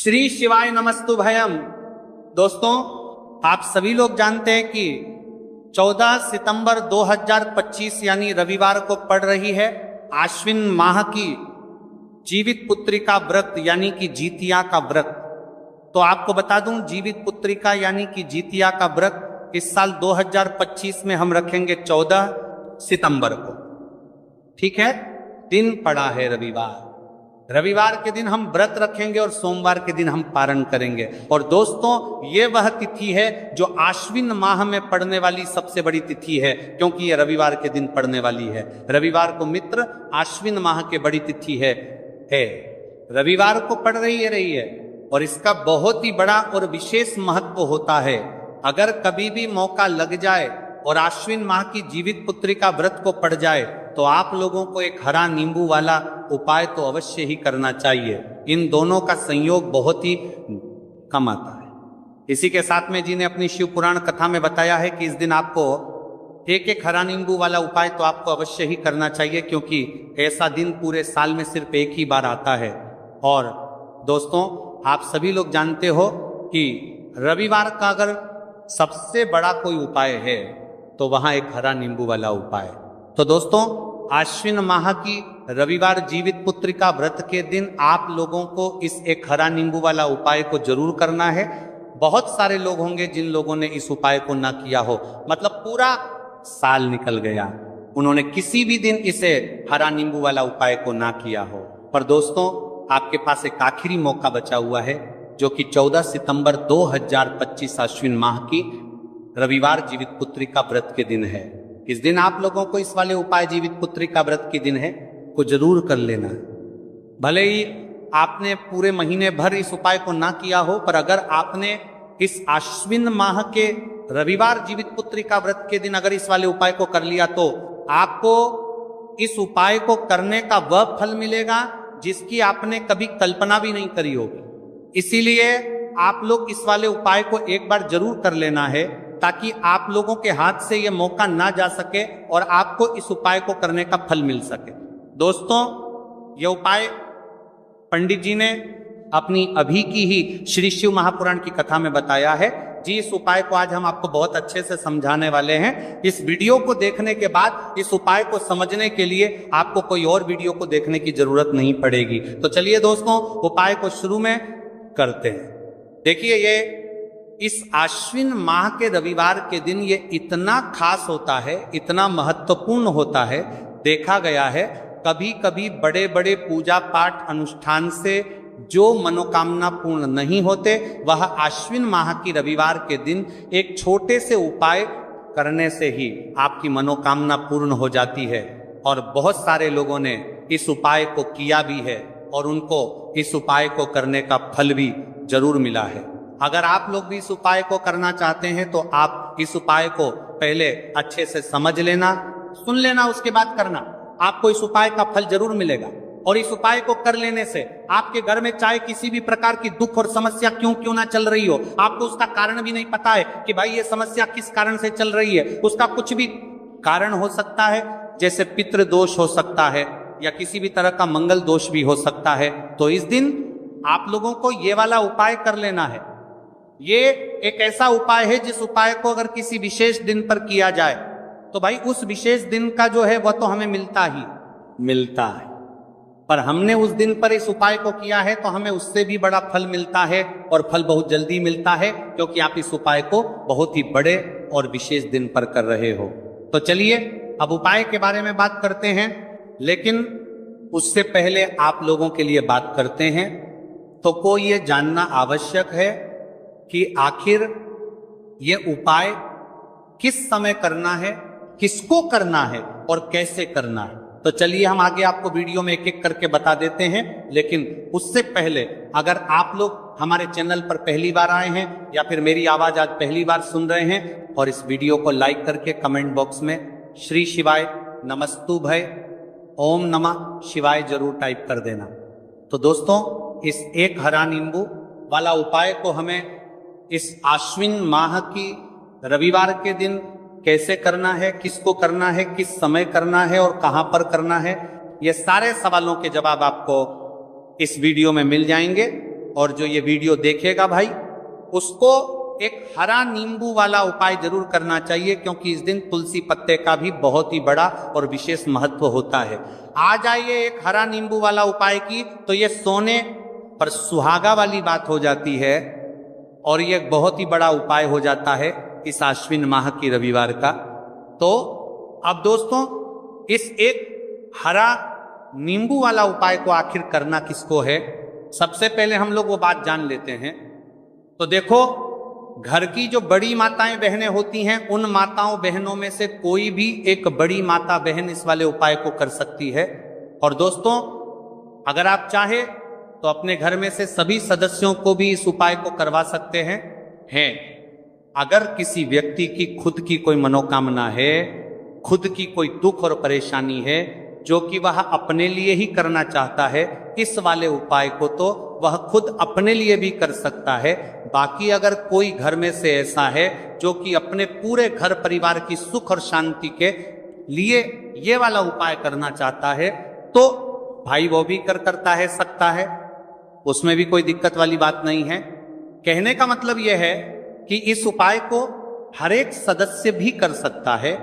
श्री शिवाय नमस्तु भयम। दोस्तों, आप सभी लोग जानते हैं कि 14 सितंबर 2025 यानी रविवार को पड़ रही है आश्विन माह की जीवित पुत्रिका व्रत यानी कि जीतिया का व्रत। तो आपको बता दूं, जीवित पुत्रिका यानी कि जीतिया का व्रत इस साल 2025 में हम रखेंगे 14 सितंबर को। ठीक है, दिन पड़ा है रविवार। रविवार के दिन हम व्रत रखेंगे और सोमवार के दिन हम पारण करेंगे। और दोस्तों, ये वह तिथि है जो आश्विन माह में पड़ने वाली सबसे बड़ी तिथि है, क्योंकि ये रविवार के दिन पड़ने वाली है। रविवार को मित्र आश्विन माह के बड़ी तिथि है। रविवार को पड़ रही है और इसका बहुत ही बड़ा और विशेष महत्व होता है। अगर कभी भी मौका लग जाए और आश्विन माह की जीवित पुत्रिका व्रत को पड़ जाए तो आप लोगों को एक हरा नींबू वाला उपाय तो अवश्य ही करना चाहिए। इन दोनों का संयोग बहुत ही कम आता है। इसी के साथ में जी ने अपनी शिव पुराण कथा में बताया है कि इस दिन आपको एक एक हरा नींबू वाला उपाय तो आपको अवश्य ही करना चाहिए, क्योंकि ऐसा दिन पूरे साल में सिर्फ एक ही बार आता है। और दोस्तों, आप सभी लोग जानते हो कि रविवार का अगर सबसे बड़ा कोई उपाय है तो वहां एक हरा नींबू वाला उपाय। तो दोस्तों, आश्विन माह की रविवार जीवित पुत्रिका व्रत के दिन आप लोगों को इस एक हरा नींबू वाला उपाय को जरूर करना है। बहुत सारे लोग होंगे जिन लोगों ने इस उपाय को ना किया हो, मतलब पूरा साल निकल गया, उन्होंने किसी भी दिन इसे हरा नींबू वाला उपाय को ना किया हो। पर दोस्तों, आपके पास एक आखिरी मौका बचा हुआ है, जो कि 14 सितंबर 2025 आश्विन माह की रविवार जीवित पुत्रिका व्रत के दिन है। इस दिन आप लोगों को इस वाले उपाय जीवित पुत्रिका व्रत के दिन है को जरूर कर लेना। भले ही आपने पूरे महीने भर इस उपाय को ना किया हो, पर अगर आपने इस आश्विन माह के रविवार जीवित पुत्रिका व्रत के दिन अगर इस वाले उपाय को कर लिया तो आपको इस उपाय को करने का वह फल मिलेगा जिसकी आपने कभी कल्पना भी नहीं करी होगी। इसीलिए आप लोग इस वाले उपाय को एक बार जरूर कर लेना है, ताकि आप लोगों के हाथ से यह मौका ना जा सके और आपको इस उपाय को करने का फल मिल सके। दोस्तों, यह उपाय पंडित जी ने अपनी अभी की ही श्री शिव महापुराण की कथा में बताया है। जी, इस उपाय को आज हम आपको बहुत अच्छे से समझाने वाले हैं। इस वीडियो को देखने के बाद इस उपाय को समझने के लिए आपको कोई और वीडियो को देखने की जरूरत नहीं पड़ेगी। तो चलिए दोस्तों, उपाय को शुरू में करते हैं। देखिए, ये इस आश्विन माह के रविवार के दिन ये इतना खास होता है, इतना महत्वपूर्ण होता है। देखा गया है कभी कभी बड़े बड़े पूजा पाठ अनुष्ठान से जो मनोकामना पूर्ण नहीं होते, वह आश्विन माह की रविवार के दिन एक छोटे से उपाय करने से ही आपकी मनोकामना पूर्ण हो जाती है। और बहुत सारे लोगों ने इस उपाय को किया भी है और उनको इस उपाय को करने का फल भी जरूर मिला है। अगर आप लोग भी इस उपाय को करना चाहते हैं तो आप इस उपाय को पहले अच्छे से समझ लेना, सुन लेना, उसके बाद करना। आपको इस उपाय का फल जरूर मिलेगा। और इस उपाय को कर लेने से आपके घर में चाहे किसी भी प्रकार की दुख और समस्या क्यों ना चल रही हो, आपको उसका कारण भी नहीं पता है कि भाई ये समस्या किस कारण से चल रही है, उसका कुछ भी कारण हो सकता है, जैसे पितृ दोष हो सकता है या किसी भी तरह का मंगल दोष भी हो सकता है। तो इस दिन आप लोगों को ये वाला उपाय कर लेना है। ये एक ऐसा उपाय है जिस उपाय को अगर किसी विशेष दिन पर किया जाए तो भाई उस विशेष दिन का जो है वह तो हमें मिलता ही मिलता है। पर हमने उस दिन पर इस उपाय को किया है तो हमें उससे भी बड़ा फल मिलता है, और फल बहुत जल्दी मिलता है, क्योंकि आप इस उपाय को बहुत ही बड़े और विशेष दिन पर कर रहे हो। तो चलिए अब उपाय के बारे में बात करते हैं, लेकिन उससे पहले आप लोगों के लिए बात करते हैं तो को ये जानना आवश्यक है कि आखिर ये उपाय किस समय करना है, किसको करना है और कैसे करना है। तो चलिए हम आगे आपको वीडियो में एक एक करके बता देते हैं। लेकिन उससे पहले अगर आप लोग हमारे चैनल पर पहली बार आए हैं या फिर मेरी आवाज आज पहली बार सुन रहे हैं, और इस वीडियो को लाइक करके कमेंट बॉक्स में श्री शिवाय नमस्तु भय ओम नमः शिवाय जरूर टाइप कर देना। तो दोस्तों, इस एक हरा नींबू वाला उपाय को हमें इस आश्विन माह की रविवार के दिन कैसे करना है, किसको करना है, किस समय करना है और कहां पर करना है, ये सारे सवालों के जवाब आपको इस वीडियो में मिल जाएंगे। और जो ये वीडियो देखेगा भाई, उसको एक हरा नींबू वाला उपाय जरूर करना चाहिए, क्योंकि इस दिन तुलसी पत्ते का भी बहुत ही बड़ा और विशेष महत्व होता है। आ जाइए एक हरा नींबू वाला उपाय की, तो ये सोने पर सुहागा वाली बात हो जाती है और ये बहुत ही बड़ा उपाय हो जाता है इस आश्विन माह की रविवार का। तो अब दोस्तों, इस एक हरा नींबू वाला उपाय को आखिर करना किसको है, सबसे पहले हम लोग वो बात जान लेते हैं। तो देखो, घर की जो बड़ी माताएं बहनें होती हैं, उन माताओं बहनों में से कोई भी एक बड़ी माता बहन इस वाले उपाय को कर सकती है। और दोस्तों, अगर आप चाहे तो अपने घर में से सभी सदस्यों को भी इस उपाय को करवा सकते हैं। अगर किसी व्यक्ति की खुद की कोई मनोकामना है, खुद की कोई दुख और परेशानी है जो कि वह अपने लिए ही करना चाहता है, इस वाले उपाय को तो वह खुद अपने लिए भी कर सकता है। बाकी अगर कोई घर में से ऐसा है जो कि अपने पूरे घर परिवार की सुख और शांति के लिए ये वाला उपाय करना चाहता है, तो भाई वो भी करता है, सकता है, उसमें भी कोई दिक्कत वाली बात नहीं है। कहने का मतलब यह है कि इस उपाय को हर एक सदस्य भी कर सकता है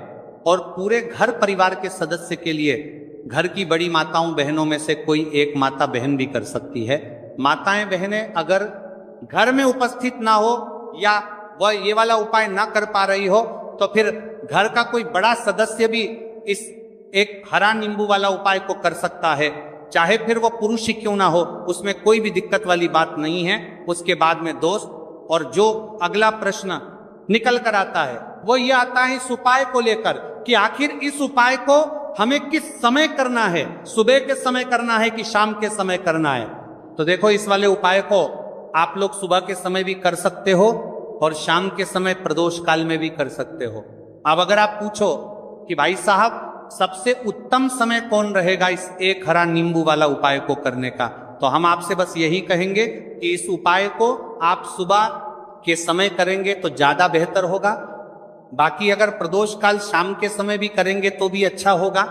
और पूरे घर परिवार के सदस्य के लिए घर की बड़ी माताओं बहनों में से कोई एक माता बहन भी कर सकती है। माताएं बहनें अगर घर में उपस्थित ना हो या वह ये वाला उपाय ना कर पा रही हो, तो फिर घर का कोई बड़ा सदस्य भी इस एक हरा नींबू वाला उपाय को कर सकता है, चाहे फिर वो पुरुष ही क्यों ना हो, उसमें कोई भी दिक्कत वाली बात नहीं है। उसके बाद में दोस्त, और जो अगला प्रश्न निकल कर आता है वो ये आता है इस उपाय को लेकर कि आखिर इस उपाय को हमें किस समय करना है, सुबह के समय करना है कि शाम के समय करना है। तो देखो, इस वाले उपाय को आप लोग सुबह के समय भी कर सकते हो और शाम के समय प्रदोष काल में भी कर सकते हो। अब अगर आप पूछो कि भाई साहब सबसे उत्तम समय कौन रहेगा इस एक हरा नींबू वाला उपाय को करने का, तो हम आपसे बस यही कहेंगे कि इस उपाय को आप सुबह के समय करेंगे तो ज्यादा बेहतर होगा। बाकी अगर प्रदोष काल शाम के समय भी करेंगे तो भी अच्छा होगा,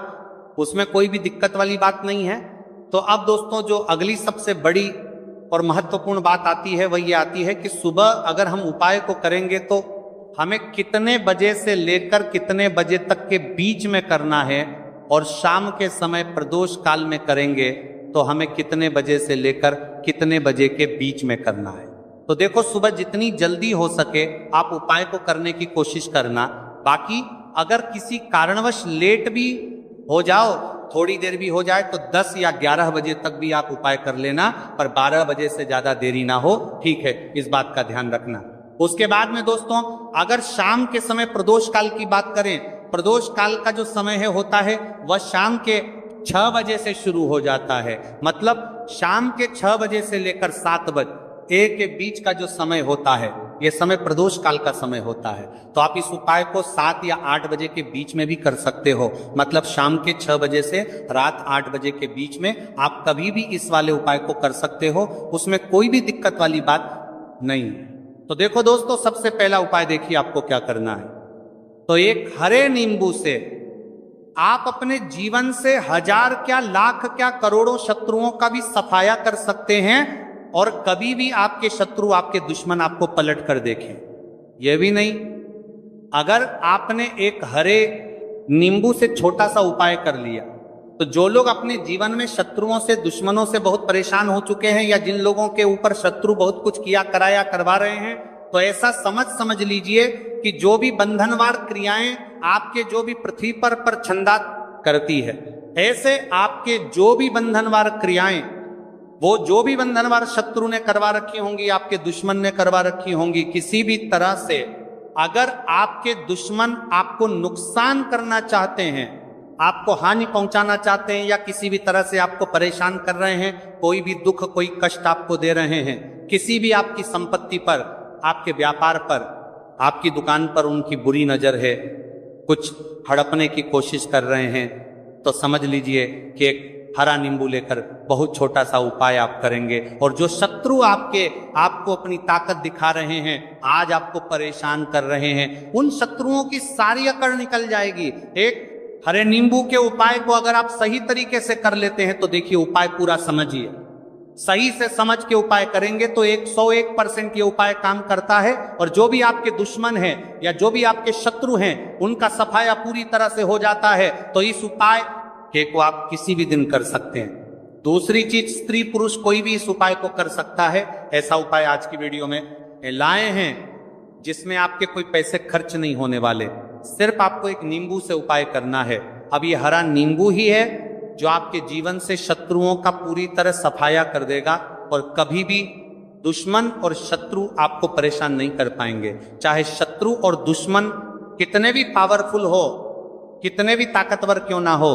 उसमें कोई भी दिक्कत वाली बात नहीं है। तो अब दोस्तों, जो अगली सबसे बड़ी और महत्वपूर्ण बात आती है वह ये आती है कि सुबह अगर हम उपाय को करेंगे तो हमें कितने बजे से लेकर कितने बजे तक के बीच में करना है, और शाम के समय प्रदोष काल में करेंगे तो हमें कितने बजे से लेकर कितने बजे के बीच में करना है। तो देखो, सुबह जितनी जल्दी हो सके आप उपाय को करने की कोशिश करना। बाकी अगर किसी कारणवश लेट भी हो जाओ, थोड़ी देर भी हो जाए, तो 10 या 11 बजे तक भी आप उपाय कर लेना, पर 12 बजे से ज्यादा देरी ना हो, ठीक है, इस बात का ध्यान रखना। उसके बाद में दोस्तों, अगर शाम के समय प्रदोष काल की बात करें, प्रदोष काल का जो समय है होता है वह शाम के 6 बजे से शुरू हो जाता है। मतलब शाम के 6 बजे से लेकर 7 बजे के बीच का जो समय होता है, यह समय प्रदोष काल का समय होता है। तो आप इस उपाय को 7 या 8 बजे के बीच में भी कर सकते हो। मतलब शाम के 6 बजे से रात 8 बजे के बीच में आप कभी भी इस वाले उपाय को कर सकते हो, उसमें कोई भी दिक्कत वाली बात नहीं है। तो देखो दोस्तों, सबसे पहला उपाय देखिए आपको क्या करना है। तो एक हरे नींबू से आप अपने जीवन से 1000 क्या लाख क्या करोड़ों शत्रुओं का भी सफाया कर सकते हैं, और कभी भी आपके शत्रु आपके दुश्मन आपको पलट कर देखें। यह भी नहीं, अगर आपने एक हरे नींबू से छोटा सा उपाय कर लिया, तो जो लोग अपने जीवन में शत्रुओं से दुश्मनों से बहुत परेशान हो चुके हैं, या जिन लोगों के ऊपर शत्रु बहुत कुछ किया कराया करवा रहे हैं, तो ऐसा समझ लीजिए कि जो भी बंधनवार क्रियाएं आपके जो भी पृथ्वी पर छंदा करती है, ऐसे आपके जो भी बंधनवार क्रियाएं, वो जो भी बंधनवार शत्रु ने करवा रखी होंगी, आपके दुश्मन ने करवा रखी होंगी, किसी भी तरह से अगर आपके दुश्मन आपको नुकसान करना चाहते हैं, आपको हानि पहुंचाना चाहते हैं, या किसी भी तरह से आपको परेशान कर रहे हैं, कोई भी दुख कोई कष्ट आपको दे रहे हैं, किसी भी आपकी संपत्ति पर, आपके व्यापार पर, आपकी दुकान पर उनकी बुरी नजर है, कुछ हड़पने की कोशिश कर रहे हैं, तो समझ लीजिए कि एक हरा नींबू लेकर बहुत छोटा सा उपाय आप करेंगे, और जो शत्रु आपको अपनी ताकत दिखा रहे हैं, आज आपको परेशान कर रहे हैं, उन शत्रुओं की सारी अकड़ निकल जाएगी। एक हरे नींबू के उपाय को अगर आप सही तरीके से कर लेते हैं तो देखिए उपाय पूरा समझिए, सही से समझ के उपाय करेंगे तो 101% ये उपाय काम करता है। और जो भी आपके दुश्मन हैं या जो भी आपके शत्रु हैं उनका सफाया पूरी तरह से हो जाता है। तो इस उपाय को आप किसी भी दिन कर सकते हैं। दूसरी चीज, स्त्री पुरुष कोई भी इस उपाय को कर सकता है। ऐसा उपाय आज की वीडियो में लाए हैं जिसमें आपके कोई पैसे खर्च नहीं होने वाले। सिर्फ आपको एक नींबू से उपाय करना है। अब ये हरा नींबू ही है जो आपके जीवन से शत्रुओं का पूरी तरह सफाया कर देगा और कभी भी दुश्मन और शत्रु आपको परेशान नहीं कर पाएंगे। चाहे शत्रु और दुश्मन कितने भी पावरफुल हो, कितने भी ताकतवर क्यों ना हो,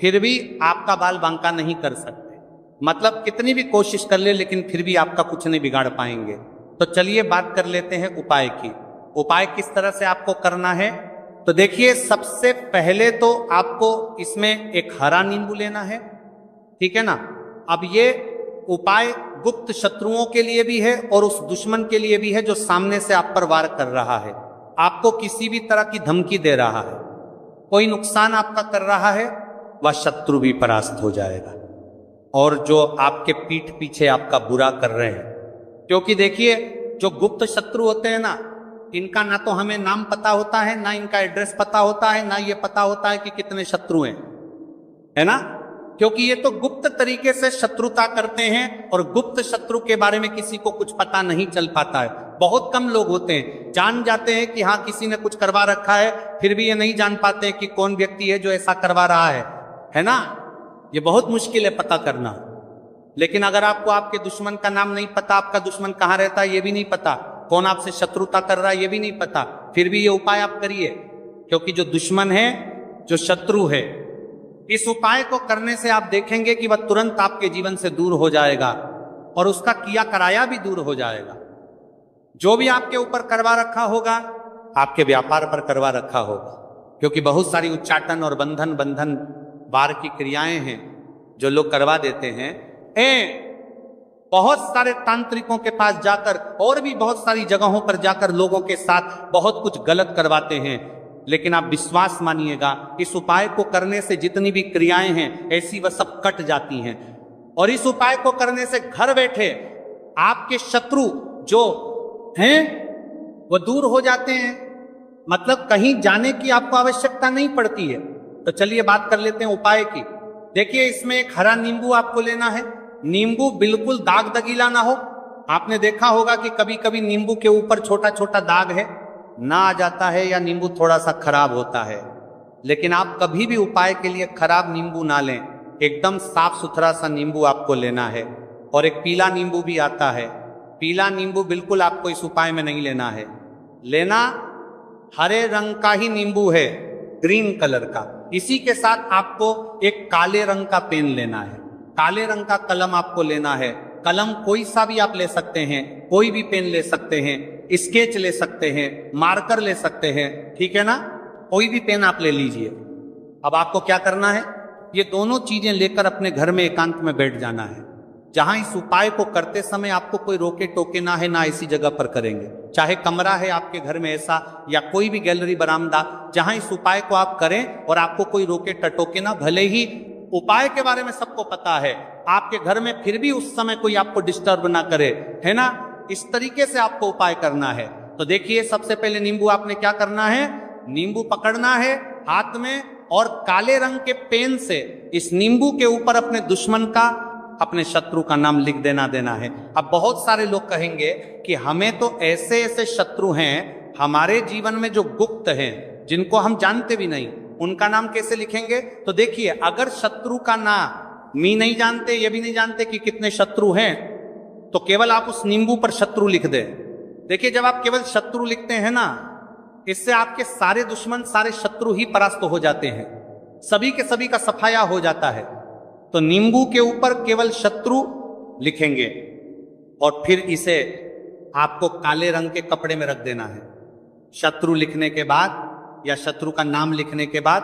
फिर भी आपका बाल बांका नहीं कर सकते। मतलब कितनी भी कोशिश कर ले लेकिन फिर भी आपका कुछ नहीं बिगाड़ पाएंगे। तो चलिए बात कर लेते हैं उपाय की। उपाय किस तरह से आपको करना है तो देखिए, सबसे पहले तो आपको इसमें एक हरा नींबू लेना है, ठीक है ना। अब ये उपाय गुप्त शत्रुओं के लिए भी है और उस दुश्मन के लिए भी है जो सामने से आप पर वार कर रहा है, आपको किसी भी तरह की धमकी दे रहा है, कोई नुकसान आपका कर रहा है, वह शत्रु भी परास्त हो जाएगा। और जो आपके पीठ पीछे आपका बुरा कर रहे हैं, क्योंकि देखिए जो गुप्त शत्रु होते हैं ना, इनका ना तो हमें नाम पता होता है, ना इनका एड्रेस पता होता है, ना ये पता होता है कि कितने शत्रु हैं, है ना। क्योंकि ये तो गुप्त तरीके से शत्रुता करते हैं और गुप्त शत्रु के बारे में किसी को कुछ पता नहीं चल पाता है। बहुत कम लोग होते हैं, जान जाते हैं कि हाँ किसी ने कुछ करवा रखा है, फिर भी ये नहीं जान पाते कि कौन व्यक्ति है जो ऐसा करवा रहा है ना। ये बहुत मुश्किल है पता करना। लेकिन अगर आपको आपके दुश्मन का नाम नहीं पता, आपका दुश्मन कहाँ रहता है ये भी नहीं पता, कौन आपसे शत्रुता कर रहा है ये भी नहीं पता, फिर भी ये उपाय आप करिए। क्योंकि जो दुश्मन है, जो शत्रु है, इस उपाय को करने से आप देखेंगे कि वह तुरंत आपके जीवन से दूर हो जाएगा और उसका किया कराया भी दूर हो जाएगा। जो भी आपके ऊपर करवा रखा होगा, आपके व्यापार पर करवा रखा होगा। क्योंकि बहुत सारी उच्चाटन और बंधन वार की क्रियाएं हैं जो लोग करवा देते हैं। बहुत सारे तांत्रिकों के पास जाकर और भी बहुत सारी जगहों पर जाकर लोगों के साथ बहुत कुछ गलत करवाते हैं। लेकिन आप विश्वास मानिएगा, इस उपाय को करने से जितनी भी क्रियाएं हैं ऐसी वह सब कट जाती हैं। और इस उपाय को करने से घर बैठे आपके शत्रु जो हैं वो दूर हो जाते हैं। मतलब कहीं जाने की आपको आवश्यकता नहीं पड़ती है। तो चलिए बात कर लेते हैं उपाय की। देखिए, इसमें एक हरा नींबू आपको लेना है। नींबू बिल्कुल दाग दगीला ना हो। आपने देखा होगा कि कभी कभी नींबू के ऊपर छोटा छोटा दाग है ना आ जाता है, या नींबू थोड़ा सा खराब होता है। लेकिन आप कभी भी उपाय के लिए खराब नींबू ना लें, एकदम साफ सुथरा सा नींबू आपको लेना है। और एक पीला नींबू भी आता है, पीला नींबू बिल्कुल आपको इस उपाय में नहीं लेना है। लेना हरे रंग का ही नींबू है, ग्रीन कलर का। इसी के साथ आपको एक काले रंग का पेन लेना है, काले रंग का कलम आपको लेना है। कलम कोई सा भी आप ले सकते हैं, कोई भी पेन ले सकते हैं, स्केच ले सकते हैं, मार्कर ले सकते हैं, ठीक है ना। कोई भी पेन आप ले लीजिए। अब आपको क्या करना है, ये दोनों चीजें लेकर अपने घर में एकांत में बैठ जाना है, जहां इस उपाय को करते समय आपको कोई रोके टोके ना है, ना ऐसी जगह पर करेंगे। चाहे कमरा है आपके घर में ऐसा, या कोई भी गैलरी बरामदा, जहां इस उपाय को आप करें और आपको कोई रोके टटोके ना। भले ही उपाय के बारे में सबको पता है, आपके घर में फिर भी उस समय कोई आपको डिस्टर्ब ना करे, है ना। इस तरीके से आपको उपाय करना है। तो देखिए, सबसे पहले नींबू आपने क्या करना है, नींबू पकड़ना है हाथ में और काले रंग के पेन से इस नींबू के ऊपर अपने दुश्मन का, अपने शत्रु का नाम लिख देना है। अब बहुत सारे लोग कहेंगे कि हमें तो ऐसे ऐसे शत्रु हैं हमारे जीवन में जो गुप्त हैं, जिनको हम जानते भी नहीं, उनका नाम कैसे लिखेंगे। तो देखिए, अगर शत्रु का नाम नहीं जानते, ये भी नहीं जानते कि कितने शत्रु हैं, तो केवल आप उस नींबू पर शत्रु लिख दे। देखिए, जब आप केवल शत्रु लिखते हैं ना, इससे आपके सारे दुश्मन, सारे शत्रु ही परास्त हो जाते हैं, सभी के सभी का सफाया हो जाता है। तो नींबू के ऊपर केवल शत्रु लिखेंगे और फिर इसे आपको काले रंग के कपड़े में रख देना है। शत्रु लिखने के बाद या शत्रु का नाम लिखने के बाद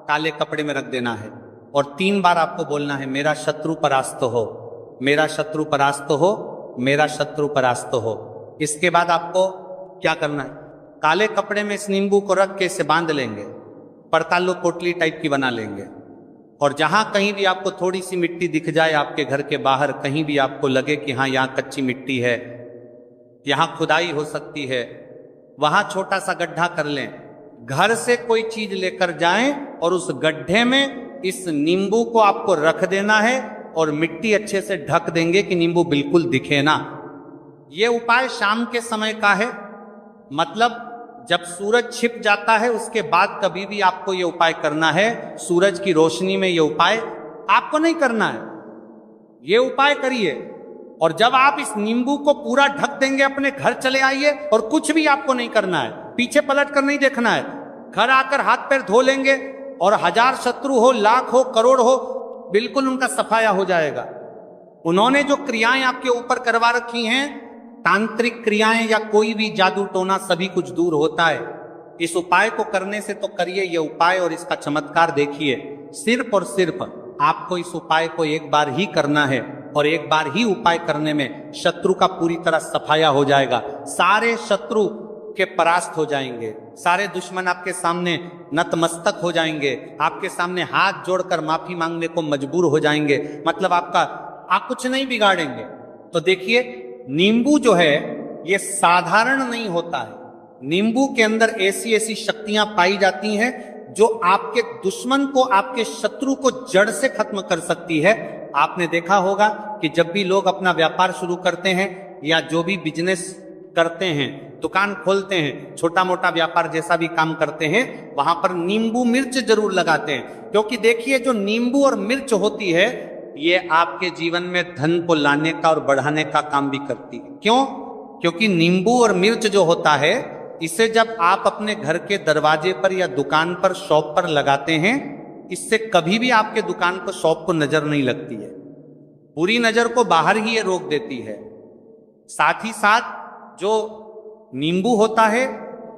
काले कपड़े में रख देना है और 3 बार आपको बोलना है, मेरा शत्रु परास्त हो, मेरा शत्रु परास्त हो, मेरा शत्रु परास्त हो। इसके बाद आपको क्या करना है, काले कपड़े में इस नींबू को रख के इसे बांध लेंगे, परतालू पोटली टाइप की बना लेंगे। और जहां कहीं भी आपको थोड़ी सी मिट्टी दिख जाए आपके घर के बाहर, कहीं भी आपको लगे कि हाँ यहाँ कच्ची मिट्टी है, यहाँ खुदाई हो सकती है, वहां छोटा सा गड्ढा कर लें। घर से कोई चीज लेकर जाएं और उस गड्ढे में इस नींबू को आपको रख देना है और मिट्टी अच्छे से ढक देंगे कि नींबू बिल्कुल दिखे ना। यह उपाय शाम के समय का है, मतलब जब सूरज छिप जाता है उसके बाद कभी भी आपको यह उपाय करना है। सूरज की रोशनी में यह उपाय आपको नहीं करना है, यह उपाय करिए। और जब आप इस नींबू को पूरा ढक देंगे अपने घर चले आइए और कुछ भी आपको नहीं करना है, पीछे पलट कर नहीं देखना है। घर आकर हाथ पैर धो लेंगे और 1000 शत्रु हो, लाख हो, करोड़ हो, बिल्कुल उनका सफाया हो जाएगा। उन्होंने जो क्रियाएं आपके ऊपर करवा रखी हैं, तांत्रिक क्रियाएं या कोई भी जादू टोना, सभी कुछ दूर होता है। इस उपाय को करने से तो करिए ये उपाय और इसका चमत्कार देखिए। सिर्फ और सिर्फ आपको इस उपाय को एक बार ही करना है और एक बार ही उपाय करने में शत्रु का पूरी तरह सफाया हो जाएगा। सारे शत्रु के परास्त हो जाएंगे, सारे दुश्मन आपके सामने नतमस्तक हो जाएंगे, आपके सामने हाथ जोड़कर माफी मांगने को मजबूर हो जाएंगे। मतलब आप कुछ नहीं बिगाड़ेंगे। तो देखिए, नींबू जो है ये साधारण नहीं होता है। नींबू के अंदर ऐसी ऐसी शक्तियां पाई जाती हैं जो आपके दुश्मन को, आपके शत्रु को जड़ से खत्म कर सकती है। आपने देखा होगा कि जब भी लोग अपना व्यापार शुरू करते हैं या जो भी बिजनेस करते हैं, दुकान खोलते हैं, छोटा मोटा व्यापार जैसा भी काम करते हैं, वहां पर नींबू मिर्च जरूर लगाते हैं। क्योंकि देखिए, जो नींबू और मिर्च होती है ये आपके जीवन में धन को लाने का और बढ़ाने का काम भी करती है। क्यों? क्योंकि नींबू और मिर्च जो होता है, इसे जब आप अपने घर के दरवाजे पर या दुकान पर, शॉप पर लगाते हैं, इससे कभी भी आपके दुकान को, शॉप को नजर नहीं लगती है। पूरी नजर को बाहर ही ये रोक देती है। साथ ही साथ जो नींबू होता है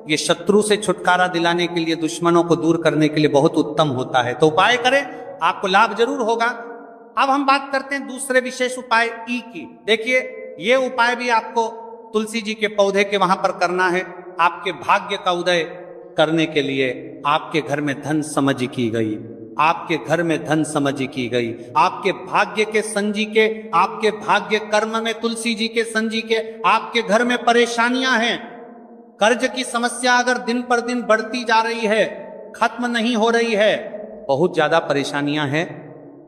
ये शत्रु से छुटकारा दिलाने के लिए, दुश्मनों को दूर करने के लिए बहुत उत्तम होता है। तो उपाय करें, आपको लाभ जरूर होगा। अब हम बात करते हैं दूसरे विशेष उपाय ई की। देखिए, ये उपाय भी आपको तुलसी जी के पौधे के वहां पर करना है। आपके भाग्य का उदय करने के लिए आपके घर में धन समझ की गई, आपके घर में धन समझ की गई, आपके भाग्य के संजी के, आपके भाग्य कर्म में तुलसी जी के संजी के। आपके घर में परेशानियां हैं, कर्ज की समस्या अगर दिन पर दिन बढ़ती जा रही है, खत्म नहीं हो रही है, बहुत ज्यादा परेशानियां हैं,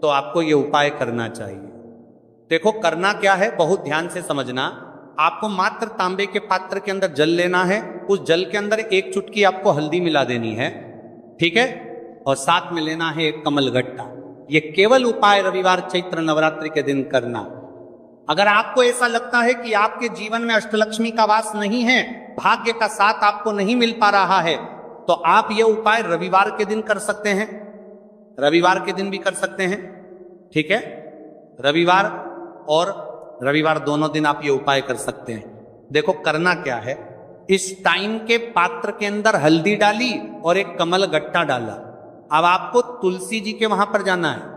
तो आपको यह उपाय करना चाहिए। देखो करना क्या है, बहुत ध्यान से समझना। आपको मात्र तांबे के पात्र के अंदर जल लेना है, उस जल के अंदर एक चुटकी आपको हल्दी मिला देनी है, ठीक है, और साथ में लेना है एक कमलगट्टा। ये केवल उपाय रविवार चैत्र नवरात्रि के दिन करना। अगर आपको ऐसा लगता है कि आपके जीवन में अष्टलक्ष्मी का वास नहीं है, भाग्य का साथ आपको नहीं मिल पा रहा है, तो आप ये उपाय रविवार के दिन कर सकते हैं, रविवार के दिन भी कर सकते हैं, ठीक है। रविवार और रविवार दोनों दिन आप ये उपाय कर सकते हैं। देखो करना क्या है, इस टाइम के पात्र के अंदर हल्दी डाली और एक कमल गट्टा डाला। अब आपको तुलसी जी के वहां पर जाना है।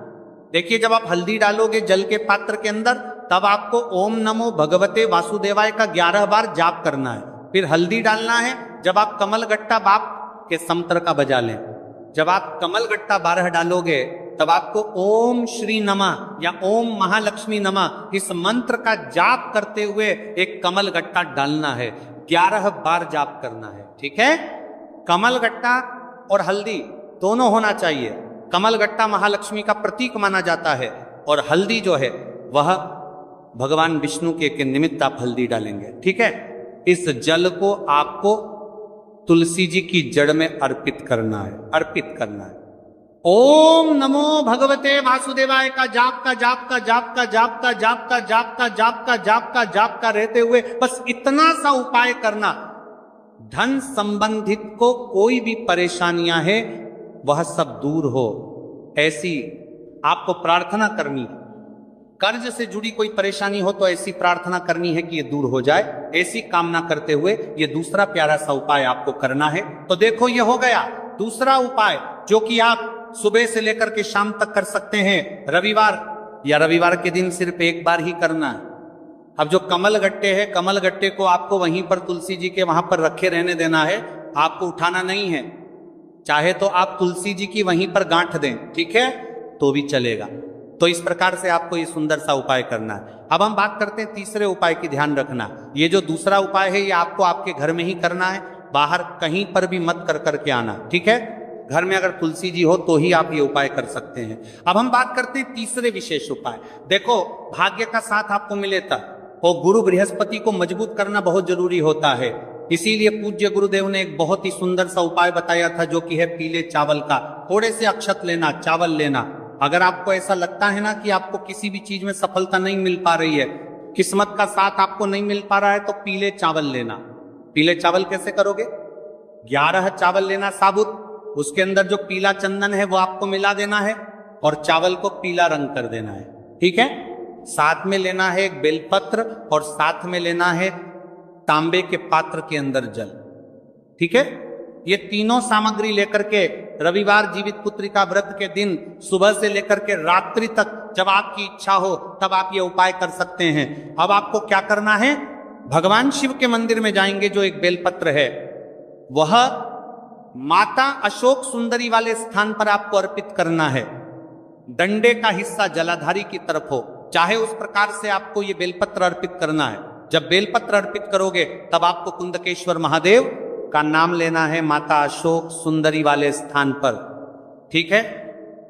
देखिए, जब आप हल्दी डालोगे जल के पात्र के अंदर, तब आपको ओम नमो भगवते वासुदेवाय का 11 बार जाप करना है। फिर हल्दी डालना है। जब आप कमल गट्टा बाप के समतर का बजा लें, जब आप कमल गट्टा 12 डालोगे, तब आपको ओम श्री नमः या ओम महालक्ष्मी नमः इस मंत्र का जाप करते हुए एक कमल गट्टा डालना है। 11 बार जाप करना है, ठीक है। कमल गट्टा और हल्दी दोनों होना चाहिए। कमल गट्टा महालक्ष्मी का प्रतीक माना जाता है और हल्दी जो है वह भगवान विष्णु के निमित्त आप हल्दी डालेंगे, ठीक है। इस जल को आपको तुलसी जी की जड़ में अर्पित करना है, अर्पित करना है। ओम नमो भगवते वासुदेवाय का जाप का जाप का जाप का जाप का जाप का जाप का जाप का जाप का जाप का रहते हुए बस इतना सा उपाय करना। धन संबंधित को कोई भी परेशानियां है वह सब दूर हो, ऐसी आपको प्रार्थना करनी है। कर्ज से जुड़ी कोई परेशानी हो तो ऐसी प्रार्थना करनी है कि ये दूर हो जाए। ऐसी कामना करते हुए ये दूसरा प्यारा सा उपाय आपको करना है। तो देखो, ये हो गया दूसरा उपाय, जो कि आप सुबह से लेकर के शाम तक कर सकते हैं। रविवार या रविवार के दिन सिर्फ एक बार ही करना है। अब जो कमल गट्टे है, कमल गट्टे को आपको वहीं पर तुलसी जी के वहां पर रखे रहने देना है, आपको उठाना नहीं है। चाहे तो आप तुलसी जी की वहीं पर गांठ दें, ठीक है। तो भी चलेगा। तो इस प्रकार से आपको ये सुंदर सा उपाय करना है। अब हम बात करते हैं तीसरे उपाय की। ध्यान रखना, ये जो दूसरा उपाय है ये आपको आपके घर में ही करना है, बाहर कहीं पर भी मत कर करके आना, ठीक है। घर में अगर तुलसी जी हो तो ही आप ये उपाय कर सकते हैं। अब हम बात करते हैं तीसरे विशेष उपाय। देखो, भाग्य का साथ आपको मिले तब, और गुरु बृहस्पति को मजबूत करना बहुत जरूरी होता है। इसीलिए पूज्य गुरुदेव ने एक बहुत ही सुंदर सा उपाय बताया था, जो कि है पीले चावल का। थोड़े से अक्षत लेना, चावल लेना। अगर आपको ऐसा लगता है ना कि आपको किसी भी चीज में सफलता नहीं मिल पा रही है, किस्मत का साथ आपको नहीं मिल पा रहा है, तो पीले चावल लेना। पीले चावल कैसे करोगे? 11 चावल लेना साबुत, उसके अंदर जो पीला चंदन है वो आपको मिला देना है और चावल को पीला रंग कर देना है, ठीक है। साथ में लेना है एक बेलपत्र और साथ में लेना है तांबे के पात्र के अंदर जल, ठीक है। ये तीनों सामग्री लेकर के रविवार जीवित पुत्रिका व्रत के दिन सुबह से लेकर के रात्रि तक, जब आपकी इच्छा हो तब आप ये उपाय कर सकते हैं। अब आपको क्या करना है? भगवान शिव के मंदिर में जाएंगे, जो एक बेलपत्र है वह माता अशोक सुंदरी वाले स्थान पर आपको अर्पित करना है। डंडे का हिस्सा जलाधारी की तरफ हो, चाहे उस प्रकार से आपको ये बेलपत्र अर्पित करना है। जब बेलपत्र अर्पित करोगे तब आपको कुंदकेश्वर महादेव का नाम लेना है माता अशोक सुंदरी वाले स्थान पर, ठीक है।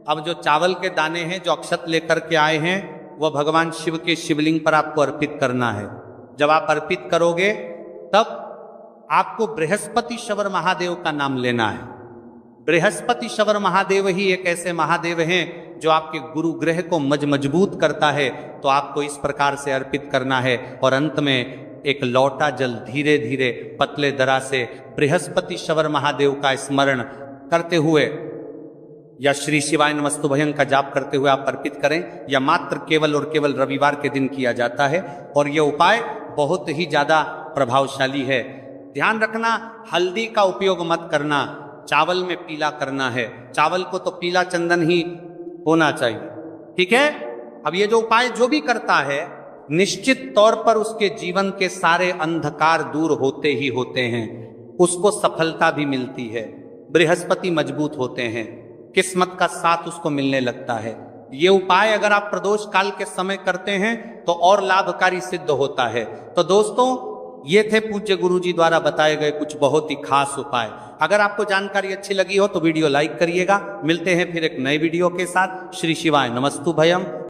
अब जो चावल के दाने हैं, जो अक्षत लेकर के आए हैं, वह भगवान शिव के शिवलिंग पर आपको अर्पित करना है। जब आप अर्पित करोगे तब आपको बृहस्पति शवर महादेव का नाम लेना है। बृहस्पति शवर महादेव ही एक ऐसे महादेव हैं जो आपके गुरु ग्रह को मजबूत करता है। तो आपको इस प्रकार से अर्पित करना है और अंत में एक लौटा जल धीरे धीरे पतले दरा से बृहस्पति शवर महादेव का स्मरण करते हुए या श्री शिवाय नमस्तुभयं का जाप करते हुए आप अर्पित करें, या मात्र केवल और केवल रविवार के दिन किया जाता है। और यह उपाय बहुत ही ज्यादा प्रभावशाली है। ध्यान रखना, हल्दी का उपयोग मत करना, चावल में पीला करना है। चावल को तो पीला चंदन ही होना चाहिए, ठीक है। अब ये जो उपाय जो भी करता है, निश्चित तौर पर उसके जीवन के सारे अंधकार दूर होते ही होते हैं, उसको सफलता भी मिलती है, बृहस्पति मजबूत होते हैं, किस्मत का साथ उसको मिलने लगता है। ये उपाय अगर आप प्रदोष काल के समय करते हैं तो और लाभकारी सिद्ध होता है। तो दोस्तों, ये थे पूज्य गुरु जी द्वारा बताए गए कुछ बहुत ही खास उपाय। अगर आपको जानकारी अच्छी लगी हो तो वीडियो लाइक करिएगा। मिलते हैं फिर एक नए वीडियो के साथ। श्री शिवाय नमस्तुभयम।